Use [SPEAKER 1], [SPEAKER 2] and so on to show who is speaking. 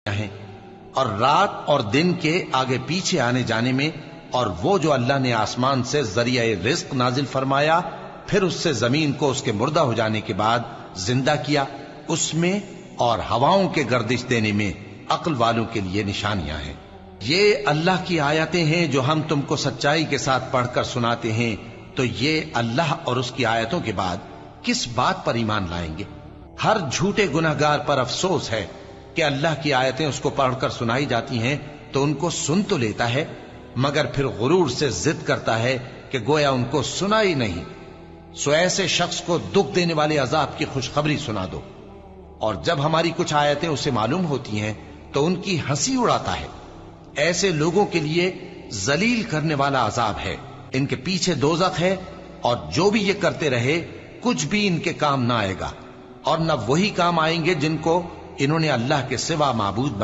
[SPEAKER 1] ہیں اور رات اور دن کے آگے پیچھے آنے جانے میں، اور وہ جو اللہ نے آسمان سے ذریعہ رزق نازل فرمایا پھر اس سے زمین کو اس کے مردہ ہو جانے کے بعد زندہ کیا، اس میں اور ہواؤں کے گردش دینے میں عقل والوں کے لیے نشانیاں ہیں۔ یہ اللہ کی آیتیں ہیں جو ہم تم کو سچائی کے ساتھ پڑھ کر سناتے ہیں، تو یہ اللہ اور اس کی آیتوں کے بعد کس بات پر ایمان لائیں گے؟ ہر جھوٹے گناہگار پر افسوس ہے کہ اللہ کی آیتیں اس کو پڑھ کر سنائی جاتی ہیں تو ان کو سن تو لیتا ہے مگر پھر غرور سے ضد کرتا ہے کہ گویا ان کو سنا ہی نہیں۔ سو ایسے شخص کو دکھ دینے والے عذاب کی خوشخبری سنا دو، اور جب ہماری کچھ آیتیں اسے معلوم ہوتی ہیں تو ان کی ہنسی اڑاتا ہے۔ ایسے لوگوں کے لیے ذلیل کرنے والا عذاب ہے، ان کے پیچھے دوزخ ہے، اور جو بھی یہ کرتے رہے کچھ بھی ان کے کام نہ آئے گا، اور نہ وہی کام آئیں گے جن کو انہوں نے اللہ کے سوا معبود